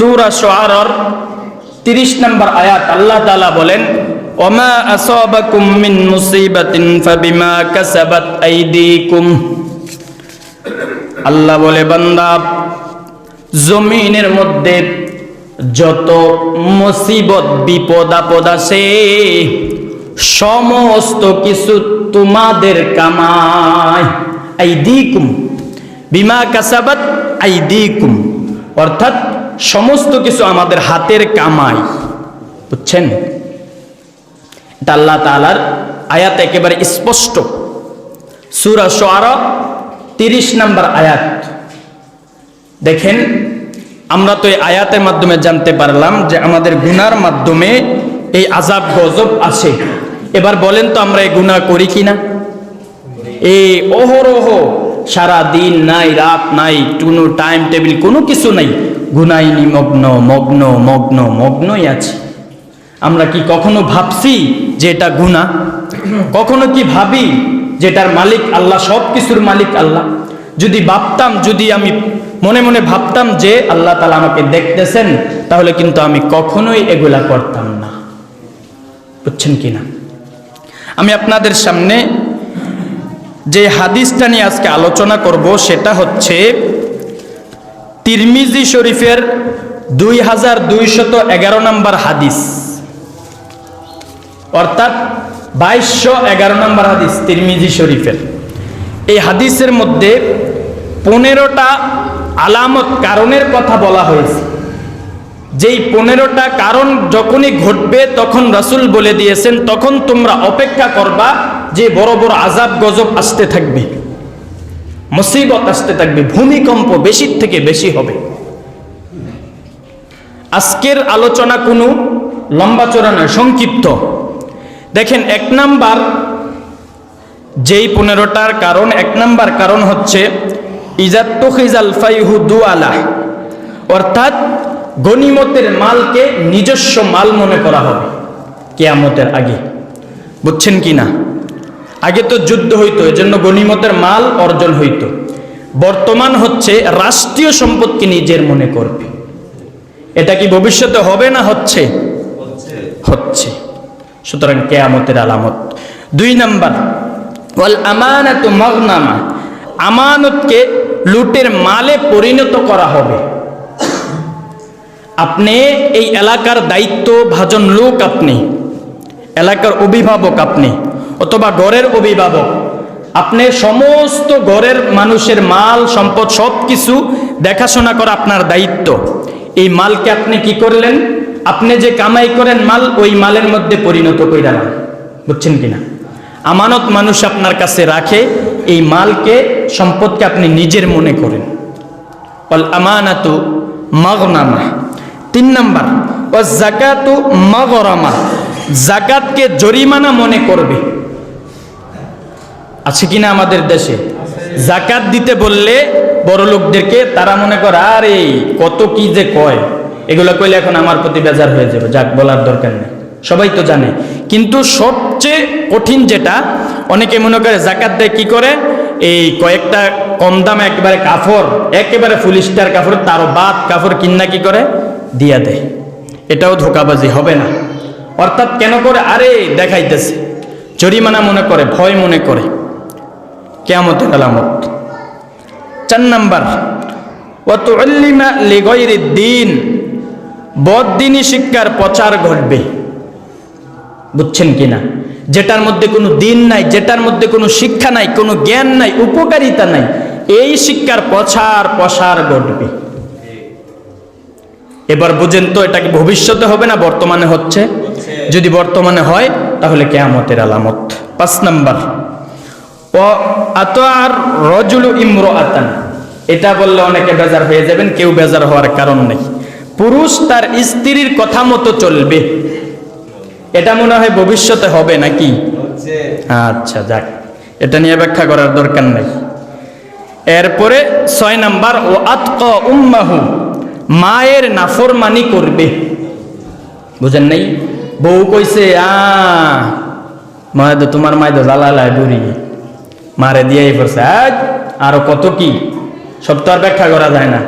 সূরা শুআরার 30 নম্বর আয়াত আল্লাহ তাআলা বলেন, ওমা আসাবাকুম মিন মুসিবাতিন ফাবিমা কাসাবাত আইদিকুম। আল্লাহ বলে, বান্দা, জমিনের মধ্যে যত মুসিবত বিপদ আপদ আসে সমস্ত কিছু তোমাদের কামাই। আইদিকুম বিমা কাসাবাত আইদিকুম, অর্থাৎ সমস্ত কিছু আমাদের হাতের কামাই। বুঝছেন? এটা আল্লাহ তাআলার আয়াত একেবারে স্পষ্ট। সূরা শুআরা 30 নম্বর আয়াত। দেখেন, আমরা তো এই আয়াতের মাধ্যমে জানতে পারলাম যে আমাদের গুনার মাধ্যমে এই আযাব গজব আসে। এবার বলেন তো আমরা এই গুনাহ করি কিনা? এই অহরহ সারা দিন নাই, রাত নাই, কোনো টাইম টেবিল কোনো কিছু নাই, গুনায় নিমগ্ন মগ্ন মগ্ন মগ্নই আছি। আমরা কি কখনো ভাবছি যে এটা গুনাহ? কখনো কি ভাবি যে এটার মালিক আল্লাহ, সব কিছুর মালিক আল্লাহ? যদি ভাবতাম, যদি আমি মনে মনে ভাবতাম যে আল্লাহ তাআলা আমাকে দেখতেছেন, তাহলে কিন্তু আমি কখনোই এগুলা করতাম না। বুঝছেন কিনা? আমি আপনাদের সামনে যে হাদিসটা নিয়ে আজকে আলোচনা করব সেটা হচ্ছে তিরমিজি শরীফের 2211 নম্বর হাদিস, অর্থাৎ 2211 নম্বর হাদিস তিরমিজি শরীফের। এই হাদিসের মধ্যে 15টা আলামত, কারণের কথা বলা হয়েছে। যেই 15টা কারণ যখনই ঘটবে তখন রাসূল বলে দিয়েছেন, তখন তোমরা অপেক্ষা করবা যে বড় বড় আযাব গজব আসতে থাকবে, মুসিবত আসতে থাকবে, ভূমিকম্প বেশির থেকে বেশি হবে। আজকের আলোচনা কোনো লম্বা চড়া নয়, সংক্ষিপ্ত। দেখেন, 1 নাম্বার যেই 15টার কারণ, 1 নাম্বার কারণ হচ্ছে ইজাতুখিজাল ফাইহু দুআলা, অর্থাৎ গনিমতের মালকে নিজস্ব মাল মনে করা হবে কিয়ামতের আগে। বুঝছেন কি না? আগে তো যুদ্ধ হইতো, এজন্য গনিমতের মাল অর্জন হইতো। বর্তমান হচ্ছে রাষ্ট্রীয় সম্পদকে নিজের মনে করবে। এটা কি ভবিষ্যতে হবে না হচ্ছে? হচ্ছে। সুতরাং কিয়ামতের আলামত। 2 নাম্বার, ওয়াল আমানাতু মাগনামা, আমানতকে লুটের মালে পরিণত করা হবে। আপনি এই এলাকার দায়িত্ব ভাজন লোক, আপনি এলাকার অভিভাবক, আপনি অথবা ঘরের অভিভাবক, আপনি সমস্ত ঘরের মানুষের মাল সম্পদ সব কিছু দেখাশোনা করা আপনার দায়িত্ব। এই মালকে আপনি কি করলেন? আপনি যে কামাই করেন মাল, ওই মালের মধ্যে পরিণত করে দেন। বুঝছেন কিনা? আমানত মানুষ আপনার কাছে রাখে, এই মালকে, সম্পদকে আপনি নিজের মনে করেন। ওয়াল আমানাতু মাগনামা। 3 নাম্বার, ওয়াজ যাকাতু মাগরামা, যাকাতকে জরিমানা মনে করবে। আছে কিনা আমাদের দেশে? যাকাত দিতে বললে বড় লোকদেরকে তারা মনে করে আরে কত কি যে কয়, এগুলো কইলে এখন আমার প্রতি বেজার হয়ে যাবে, যাক বলার দরকার নেই, সবাই তো জানে। কিন্তু সবচেয়ে কঠিন যেটা, অনেকে মনে করে যাকাত দেয় কি করে, এই কয়েকটা কম দামে একেবারে কাপড়, একেবারে ফুল স্টার কাপড়, তারও বাদ কাপড় কিন্না কি করে দিয়া দেয়। এটাও ধোঁকাবাজি, হবে না। অর্থাৎ কেন করে? আরে দেখাইতেছে, জরিমানা মনে করে, ভয় মনে করে। কিয়ামতের আলামত। 4 নাম্বার, ওয়া তুআল্লিমা লিগাইরিদ দ্বীন, বদ্দিনী শিক্ষার প্রচার ঘটবে। বুঝছেন কিনা? যেটার মধ্যে কোনো দিন নাই, যেটার মধ্যে কোনো শিক্ষা নাই, কোনো জ্ঞান নাই, উপকারিতা নাই, এই শিক্ষার প্রসার ঘটবে। এবার বুঝেন তো, এটা কি ভবিষ্যতে হবে না বর্তমানে হচ্ছে? যদি বর্তমানে হয় তাহলে কিয়ামতের আলামত। 5 নাম্বার, ও আতার রাজুলু ইমরাআতান, এটা বললে অনেকে বেজার হয়ে যাবেন, কেউ বেজার হওয়ার কারণ নেই। পুরুষ তার স্ত্রীর কথা মতো চলবে। এটা মনে হয় ভবিষ্যতে হবে নাকি? আচ্ছা, যাক, এটা নিয়ে ব্যাখ্যা করার দরকার নেই। এরপরে 6 নাম্বার, ও আতকা উম্মাহু, মায়ের নাফরমানি করবে। বুঝেন নাই? বউ কইছে মায়ের তোমার মায়ের জ্বালালায় বুড়ি, মারে দিয়েই পড়ছে, আরো কত কি, সব তো আর ব্যাখ্যা করা যায় না।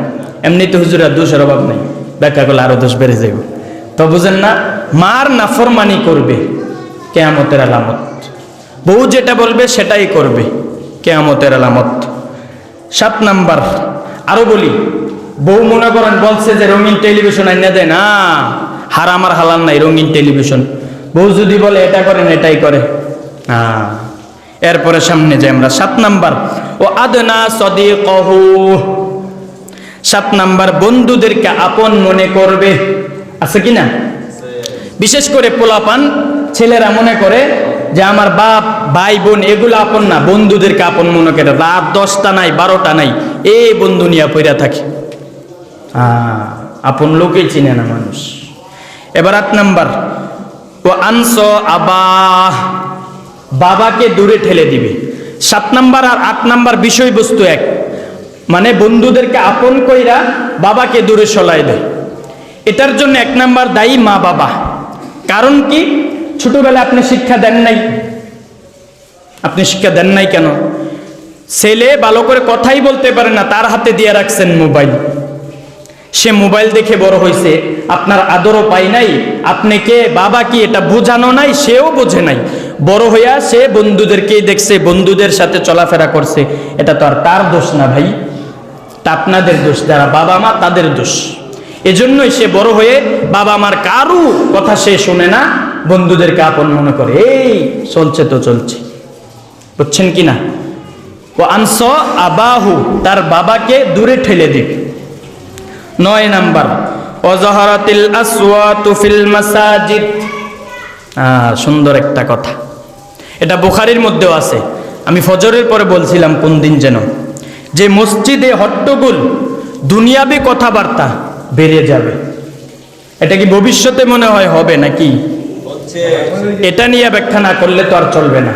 এমনিতে হুজুরের দোষের অভাব নেই, ব্যাখ্যা করলে আরো দোষ বেড়ে যাবে। তো বুঝেন না, মার নাফরমানি করবে কিয়ামতের আলামত। বউ যেটা বলবে সেটাই করবে কিয়ামতের আলামত। 7 নাম্বার আরো বলি, বউ মনে করেন বলছে যে রঙিন টেলিভিশন এনে দেয় না, হারাম আর হালাল নাই রঙিন টেলিভিশন। বউ যদি বলে এটা করেন, এটাই করে। এরপরে সামনে যাই আমরা। 7 নাম্বার ও আদনা সদিকহু, 7 নাম্বার বন্ধুদেরকে আপন মনে করবে। আছে কি না? বিশেষ করে পোলাপান ছেলেরা মনে করে যে আমার বাপ ভাই বোন এগুলো আপন না, বন্ধুদেরকে আপন মনে করে। রাত 10টা নাই 12টা নাই এই বন্ধু নিয়ে পইরা থাকে। আপন লোকেই চিনে না মানুষ। এবার 8 নাম্বার ও আনস আবা, বাবাকে দূরে ঠেলে দিবে। 7 নাম্বার আর 8 নাম্বার বিষয়বস্তু এক, মানে বন্ধুদেরকে আপন কইরা বাবাকে দূরে সলাই দেয়। এটার জন্য 1 নাম্বার দায়ী মা বাবা। কারণ কি? ছোটবেলায় আপনি শিক্ষা দেন নাই। আপনি শিক্ষা দেন নাই কেন? ছেলে ভালো করে কথাই বলতে পারে না, তার হাতে দিয়ে রাখছেন মোবাইল। সে মোবাইল দেখে বড় হয়েছে, আপনার আদরও পাই নাই, আপনি কে বাবা কি এটা বোঝানো নাই, সেও বোঝে নাই। বড় হইয়া সে বন্ধুদেরকেই দেখছে, বন্ধুদের সাথে চলাফেরা করছে। এটা তো আর তার দোষ না ভাই, তা আপনাদের দোষ, যারা বাবা মা তাদের দোষ। এজন্যই সে বড় হয়ে বাবা মার কারু কথা সে শোনে না, বন্ধুদেরকে আপন মনে করে। এই চলছে তো চলছে, বুঝছেন কি না? ও আনস আবাহু, তার বাবাকে দূরে ঠেলে দিবে। 9 নাম্বার ওয়াজাহারাতিল আসওয়াতু ফিল মাসাজিদ। সুন্দর একটা কথা, এটা বুখারীর মধ্যেও আছে। আমি ফজরের পরে বলছিলাম কোন দিন যেন, যে মসজিদে হট্টগোল দুনিয়াবি কথাবার্তা বেড়ে যাবে। এটা কি ভবিষ্যতে মনে হয় হবে নাকি? এটা নিয়ে ব্যাখ্যা না করলে তো আর চলবে না।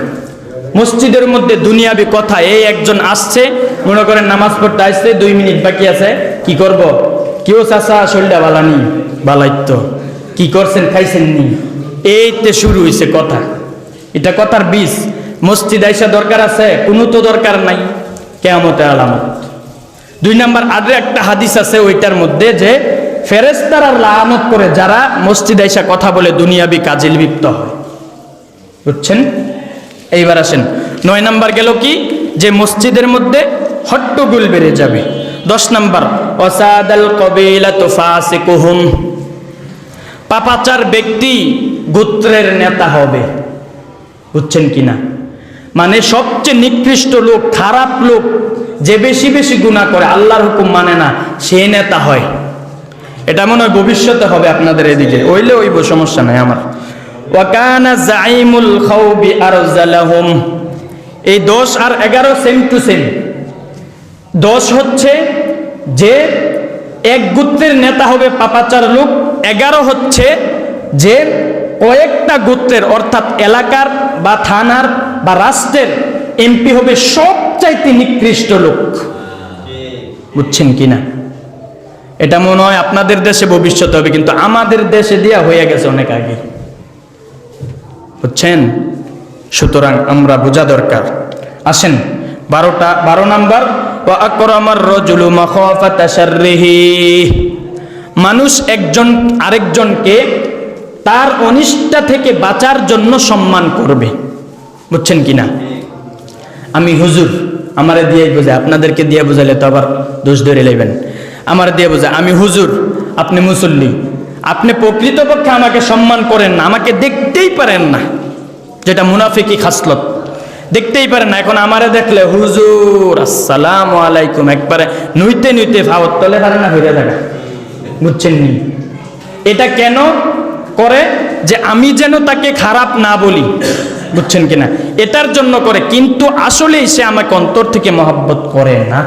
মসজিদের মধ্যে দুনিয়াবি কথা, এই একজন আসছে মনে করেন নামাজ পড়তে আসছে, 2 মিনিট বাকি আছে, কি করব? কেউ চাচা শরীরটা বালানি, বালাইত কি করছেন, খাইছেন নি, এইতে শুরু হয়েছে কথা। এটা কথার বীজ। মসজিদ আইসা দরকার আছে? কোনো তো দরকার নাই, কিয়ামতের আলামত। 2 নাম্বার আরো একটা হাদিস আছে ওইটার মধ্যে, যে ফেরেশতারা লানত করে যারা মসজিদ আইসা কথা বলে দুনিয়াবি কাজে লিপ্ত হয়। বুঝছেন? এইবার আসেন 9 নাম্বার গেল কি, যে মসজিদের মধ্যে হট্টগোল বেড়ে যাবে। 10 নাম্বার ওয়াসাদাল কবিলাতু ফাসিকুহুম, পাপাচার ব্যক্তি গোত্রের নেতা হবে। বুঝছেন কিনা? মানে সবচেয়ে নিকৃষ্ট লোক, খারাপ লোক, যে বেশি বেশি গুনাহ করে, আল্লাহর হুকুম মানে না, সে নেতা হয়। এটা মনে হয় ভবিষ্যতে হবে আপনাদের এদিকে, ওইলে ওইব, সমস্যা নাই আমার। ওয়া কানা জাইমুল খাওবি আরজালাহুম, এই 10 আর 11 সেম টু সেম। 10 হচ্ছে যে এক গোত্রের নেতা হবে পাপাচার লোক। 11 হচ্ছে যে কয়েকটা গোত্রের, অর্থাৎ এলাকার বা থানার বা রাষ্ট্রের এমপি হবে সবচাইতে নিকৃষ্ট লোক। বুঝছেন কিনা? এটা মনে হয় আপনাদের দেশে ভবিষ্যতে হবে, কিন্তু আমাদের দেশে দিয়া হয়ে গেছে অনেক আগে। বুঝছেন? সুতরাং আমরা বোঝা দরকার। আসেন 12 নাম্বার ওয়া আকরামার রাজুলু মাখাফাতা শাররিহি, মানুষ একজন আরেকজনকে তার অনিষ্টা থেকে বাঁচার জন্য সম্মান করবে। বুঝছেন কিনা? আমি হুজুর, আমারে দিয়ে বোঝায়, আপনাদেরকে দিয়ে বোঝালে তো আবার দোষ ধরে লইবেন। আমার দিয়ে বোঝায়, আমি হুজুর, আপনি মুসল্লি, আপনি প্রকৃতপক্ষে আমাকে সম্মান করেন না, আমাকে দেখতেই পারেন না, যেটা মুনাফিকি খাসলত, দেখতেই পারেন না। এখন আমারে দেখলে হুজুর আসসালামু আলাইকুম, একবারে নুইতে নুইতে ভাবত তলে পারে না হইয়া থাকা। বুঝছেন নি? এটা কেন করে? যে আমি যেন তাকে খারাপ না বলি। বুঝছেন কিনা? এটার জন্য করে, কিন্তু আসলেই সে আমাকে অন্তর থেকে মহব্বত করে না।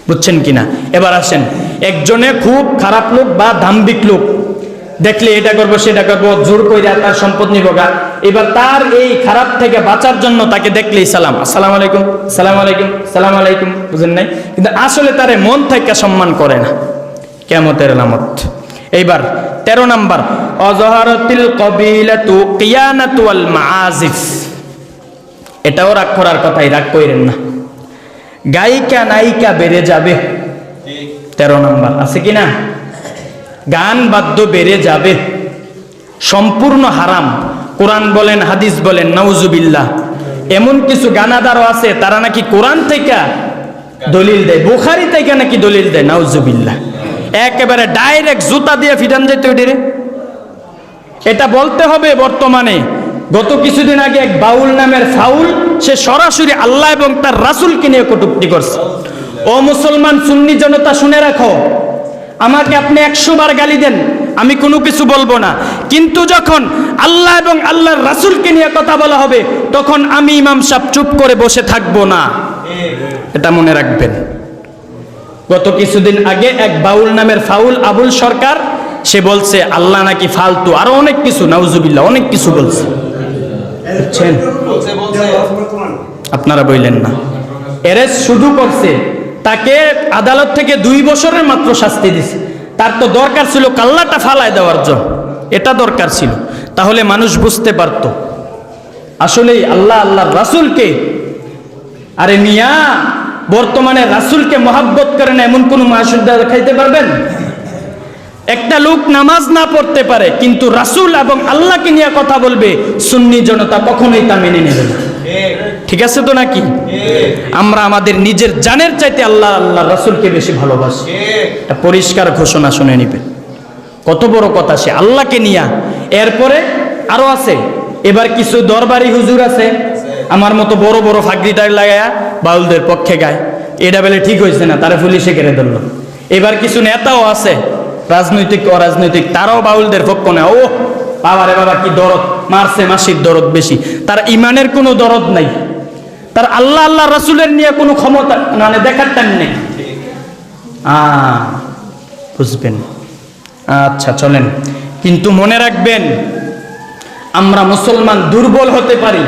বুঝছেন কিনা? এবার আসেন, একজনে খুব খারাপ লোক বা দাম্ভিক লোক, দেখলে এটা করবো সেটা করবো, জোর কইরা তার সম্পদ নিব গা। এবার তার এই খারাপ থেকে বাঁচার জন্য তাকে দেখলেই সালাম, আসসালামু আলাইকুম, সালাম আলাইকুম, সালাম আলাইকুম। বুঝেন নাই? কিন্তু আসলে তারে মন থেকে সম্মান করে না। কিয়ামতের আলামত। এইবার 13 নাম্বার অজহারাতিল কবিলাতু কিয়ানাতু ওয়াল মাআজিফ, এটাও রাগ করার কথাই, রাগ কইরেন না। গায়িকা নায়িকা বেড়ে যাবে। 13 নাম্বার আছে কি না? গান বাদ্য বেড়ে যাবে, সম্পূর্ণ হারাম। কোরআন বলেন হাদিস বলেন, নাউজুবিল্লাহ। এমন কিছু গানাদারও আছে তারা নাকি কোরআন থেকে দলিল দেয়, বুখারী থেকে নাকি দলিল দেয়, নাউজুবিল্লাহ। একেবারে ডাইরেক্ট জুতা দিয়ে ফিটান যেত এটিরে। এটা বলতে হবে বর্তমানে। গত কিছুদিন আগে এক বাউল নামের ফাউল, সে সরাসরি আল্লাহ এবং তার রাসূলকে নিয়ে কটূক্তি করছে। ও মুসলমান সুন্নি জনতা, শুনে রাখো, আমাকে আপনি 100 বার গালি দেন, আমি কোনো কিছু বলবো না, কিন্তু যখন আল্লাহ এবং আল্লাহর রাসূলকে নিয়ে কথা বলা হবে তখন আমি ইমাম সাহেব চুপ করে বসে থাকবো না, এটা মনে রাখবেন। গত কিছুদিন আগে এক বাউল নামের ফাউল আবুল সরকার, সে বলছে আল্লাহ নাকি ফালতু, আরো অনেক কিছু, নাউজুবিল্লাহ, অনেক কিছু বলছে। বুঝছেন? আপনারা বললেন না, এরেস্ট শুধু করছে, তাকে আদালত থেকে 2 বছরের মাত্র শাস্তি দিছে। তার তো দরকার ছিল কাল্লাটা ফালায় দেওয়ার জন্য, এটা দরকার ছিল, তাহলে মানুষ বুঝতে পারত আসলেই আল্লাহ আল্লাহর রাসূলকে। আরে মিয়া, বর্তমানে রাসূলকে মহাব্বত করে না এমন কোন মাসুদ দেখাইতে পারবেন? একটা লোক নামাজ না পড়তে পারে কিন্তু রাসূল এবং আল্লাহকে নিয়ে কথা বলবে, সুন্নি জনতা কখনোই তা মেনে নেবে না। ঠিক আছে তো নাকি? আমরা আমাদের নিজের জানের চাইতে আল্লাহ আল্লাহ রাসূলকে বেশি ভালোবাসি, এটা পরিষ্কার ঘোষণা শুনে নিবে। কত বড় কথা, সে আল্লাহকে নিয়া। এরপরে আরো আছে, এবার কিছু দরবারি হুজুর আছে আমার মতো বড় বড় ফাগড়িটা লাগায়া বাউলদের পক্ষে গায়, এটা বলে ঠিক হয়েছে না, তারা পুলিশে ঘেরে ধরল। এবার কিছু নেতাও আছে রাজনৈতিক অরাজনৈতিক, তারাও বাউলদের পক্ষ নেয়। ও বাবারে বাবা, কি দরদ মারছে, মাসির দরদ বেশি, তার ইমানের কোনো দরদ নাই, তার আল্লাহ আল্লাহ রাসূলের নিয়ে কোনো ক্ষমতা মানে দেখার টাইম নেই। বুঝবেন? আচ্ছা চলেন, কিন্তু মনে রাখবেন আমরা মুসলমান দুর্বল হতে পারি,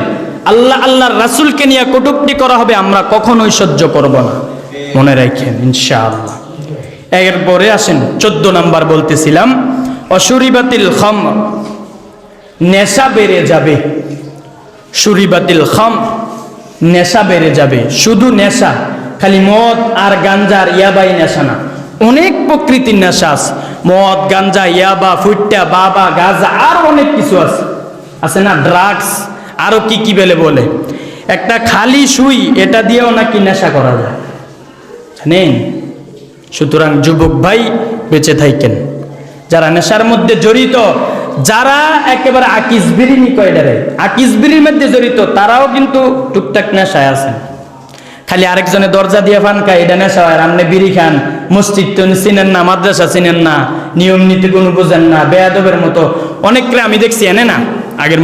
আল্লাহ আল্লাহর রাসূলকে নিয়ে কটূক্তি করা হবে, আমরা কখনোই সহ্য করব না, মনে রাখেন ইনশাআল্লাহ। এরপরে আসেন 14 নাম্বার বলতেছিলাম, অশুরিবাতিল খামর, নেশা বেড়ে যাবে। শুরিবাতিল খামর, নেশা বেড়ে যাবে। শুধু নেশা, খালি মদ আর গাঞ্জার ইয়াবাই নেশা না, অনেক প্রকৃতির নেশা আছে। মদ, গাঞ্জা, ইয়াবা, ফুট্টা, বাবা, গাঁজা, আর অনেক কিছু আছে, আছে না, ড্রাগস, আরো কি কি বলে। একটা খালি সুই, এটা দিয়েও নাকি নেশা করা যায়, জানেন? সুতরাং যুবক ভাই বেঁচে থাকেন, যারা নেশার মধ্যে জড়িত, যারা একেবারে আকিস বিড়ি কয়ডারে আকিস বিড়ির মধ্যে জড়িত, তারাও কিন্তু টুকটাক নেশায় আছেন। খালি আরেকজনে দরজা দিয়ে ফান খায়, এটা নেশা হয়। আপনি বিড়ি খান, মসজিদ তো চিনেন না, মাদ্রাসা চিনেন না, নিয়ম নীতি কোনো বুঝেন না, বেয়াদবের মতো অনেককে আমি দেখছি, এনে না আগের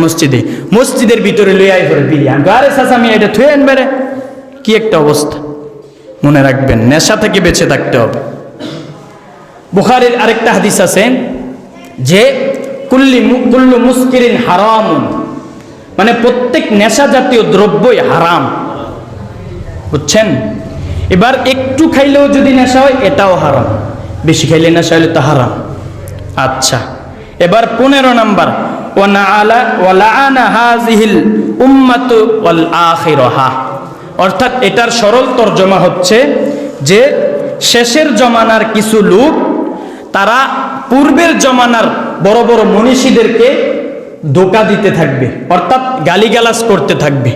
মসজিদের ভিতরে লই আই করে বিড়ি, আরে চাচা আমি এটা থুয়ে আনবে, কি একটা অবস্থা। মনে রাখবেন, নেশা থেকে বেঁচে থাকতে হবে। বুখারীর আরেকটা হাদিস আছে যে কুল্লু মুস্কিরিন হারামুন, মানে প্রত্যেক নেশা জাতীয় দ্রব্যই হারাম। বুঝছেন? এবার একটু খাইলেও যদি নেশা হয় এটাও হারাম, বেশি খাইলে নেশা হলে তো হারাম। আচ্ছা, এবার 15 নাম্বার, ওয়ালাআনা হাযিহিল উম্মাতু ওয়াল আখিরাহা, অর্থাৎ এটার সরল তর্জমা হচ্ছে যে শেষের জমানার কিছু লোক, তারা পূর্বের জমানার বড় বড় মনীষীদেরকে ধোঁকা দিতে থাকবে, অর্থাৎ গালিগালাজ করতে থাকবে।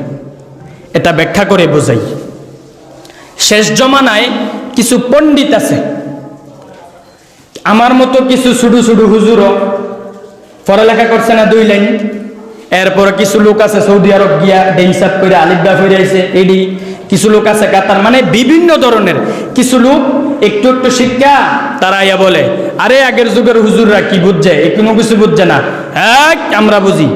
এটা ব্যাখ্যা করে বোঝাই। শেষ জমানায় কিছু পণ্ডিত আছে, আমার মতো কিছু ছোট ছোট হুজুরও পড়ালেখা করছে না 2 লাইন, এরপরে কিছু লোক আছে সৌদি আরব গিয়া ডেনসাপ করে আলিফবা ফিরে আইছে, এডি কিছু লোক আছে কাতার, মানে বিভিন্ন ধরনের কিছু লোক একটু একটু শিক্ষা, তারা ইয়া বলে আরে আগের যুগের হুজুররা কি বুঝছে, কোনো কিছু বুঝছে না, হ্যাঁ আমরা বুঝি,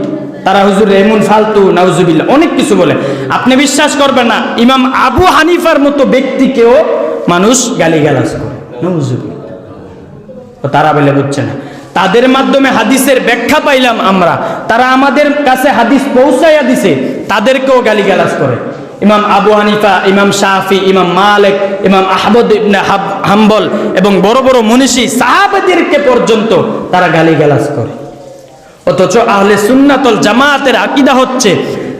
তারা হুজুর এমন ফালতু, নাউজুবিল্লাহ, অনেক কিছু বলে। আপনি বিশ্বাস করবেন না, ইমাম আবু হানিফার মতো ব্যক্তিকেও মানুষ গালিগালাজ করে, নাউজুবিল্লাহ, তারা বলে বুঝছে না। তাদের মাধ্যমে হাদিসের ব্যাখ্যা পাইলাম আমরা, তারা আমাদের কাছে হাদিস পৌঁছাইয়া দিছে, তাদেরকেও গালিগালাজ করে। ইমাম আবু হানিফা, ইমাম শাফি, ইমাম মালিক, ইমাম আহমদ ইবনে হাম্বল এবং বড় বড় মনীষী সাহাবাদেরকে পর্যন্ত তারা গালিগালাজ করে। অথচ আহলে সুন্নাত ওয়াল জামাতের আকীদা হচ্ছে,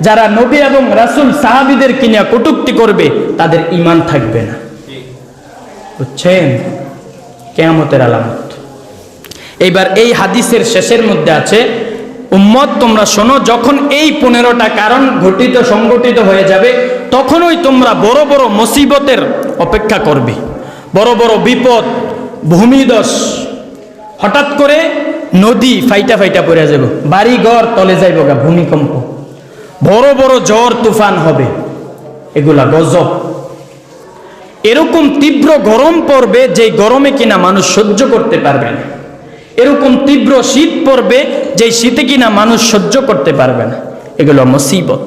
যারা নবী এবং রাসূল সাহাবীদের কিনা কটূক্তি করবে তাদের ঈমান থাকবে না। বুঝছেন? কিয়ামতের আলামত। এইবার এই হাদিসের শেষের মধ্যে আছে, উম্মত তোমরা শোনো, যখন এই 15টা কারণ সংগঠিত হয়ে যাবে, তখনই তোমরা বড় বড় মুসিবতের অপেক্ষা করবে, বড় বড় বিপদ, ভূমিধস, হঠাৎ করে নদী ফাইটা ফাইটা পড়ে যাব, বাড়ি ঘর তলে যাইব গা, ভূমিকম্প, বড় বড় ঝড় তুফান হবে, এগুলা গজব। এরকম তীব্র গরম পড়বে যে গরমে কিনা মানুষ সহ্য করতে পারবে না, এরকম তীব্র শীত পড়বে যে শীতে কিনা মানুষ সহ্য করতে পারবে না, এগুলো মুসিবত।